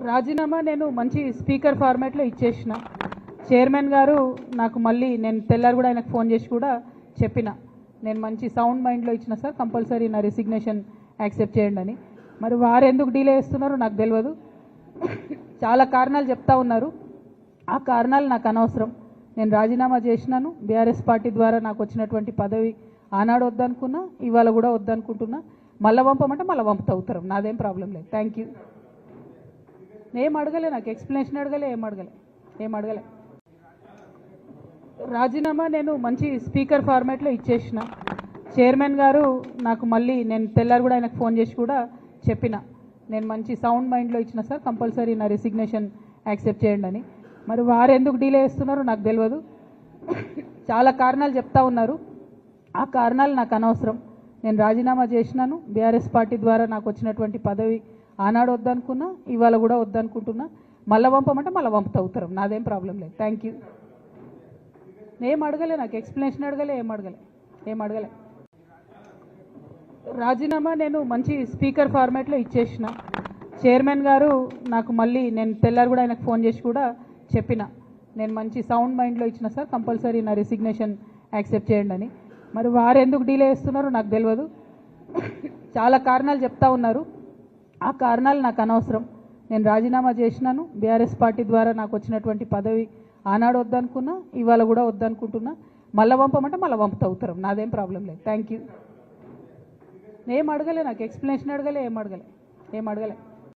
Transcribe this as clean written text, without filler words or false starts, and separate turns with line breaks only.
రాజీనామా నేను మంచి స్పీకర్ ఫార్మాట్లో ఇచ్చేసిన. చైర్మన్ గారు నాకు మళ్ళీ నేను తెల్లారు కూడా ఆయనకు ఫోన్ చేసి కూడా చెప్పిన, నేను మంచి సౌండ్ మైండ్లో ఇచ్చిన సార్, కంపల్సరీ నా రెసిగ్నేషన్ యాక్సెప్ట్ చేయండి అని. మరి వారు ఎందుకు డిలే చేస్తున్నారో నాకు తెలియదు. చాలా కారణాలు చెప్తా ఉన్నారు. ఆ కారణాలు నాకు అనవసరం. నేను రాజీనామా చేసినాను. బీఆర్ఎస్ పార్టీ ద్వారా నాకు వచ్చినటువంటి పదవి ఆనాడు వద్దనుకున్నా, ఇవాళ కూడా వద్దనుకుంటున్నా. మళ్ళీ పంపమంటే మళ్ళీ పంపుతా ఉత్తరం, నాదేం ప్రాబ్లం లేదు. Thank you. ఏం అడగలే, నాకు ఎక్స్ప్లెనేషన్ అడగలే, ఏం అడగలే. రాజీనామా నేను మంచి స్పీకర్ ఫార్మాట్లో ఇచ్చేసిన. చైర్మన్ గారు నాకు మళ్ళీ నేను తెల్లారు కూడా ఆయనకు ఫోన్ చేసి కూడా చెప్పిన, నేను మంచి సౌండ్ మైండ్లో ఇచ్చిన సార్, కంపల్సరీ నా రెసిగ్నేషన్ యాక్సెప్ట్ చేయండి అని. మరి వారు ఎందుకు డిలే చేస్తున్నారో నాకు తెలియదు. చాలా కారణాలు చెప్తా ఉన్నారు. ఆ కారణాలు నాకు అనవసరం. నేను రాజీనామా చేసినాను. బీఆర్ఎస్ పార్టీ ద్వారా నాకు వచ్చినటువంటి పదవి ఆనాడు వద్దనుకున్నా, ఇవాళ కూడా వద్దనుకుంటున్నా. మళ్ళీ పంపమంటే మళ్ళీ పంపుతా ఉత్తరం, నాదేం ప్రాబ్లం లేదు. Thank you. ఏం అడగలే, నాకు ఎక్స్ప్లెనేషన్ అడగలే, ఏం అడగలే. రాజీనామా నేను మంచి స్పీకర్ ఫార్మాట్లో ఇచ్చేసిన. చైర్మన్ గారు నాకు మళ్ళీ నేను తెల్లారు కూడా ఆయనకు ఫోన్ చేసి కూడా చెప్పిన, నేను మంచి సౌండ్ మైండ్లో ఇచ్చిన సార్, కంపల్సరీ నా రెసిగ్నేషన్ యాక్సెప్ట్ చేయండి అని. మరి వారు ఎందుకు డిలే చేస్తున్నారో నాకు తెలియదు. చాలా కారణాలు చెప్తా ఉన్నారు. ఆ కారణాలు నాకు అనవసరం. నేను రాజీనామా చేసినాను. బీఆర్ఎస్ పార్టీ ద్వారా నాకు వచ్చినటువంటి పదవి ఆనాడు వద్దనుకున్నా, ఇవాళ కూడా వద్దనుకుంటున్నా. మళ్ళీ పంపమంటే మళ్ళీ పంపుతా ఉత్తరం, నాదేం ప్రాబ్లం లేదు. Thank you. ఏం అడగలే, నాకు ఎక్స్ప్లెనేషన్ అడగలే, ఏం అడగలే.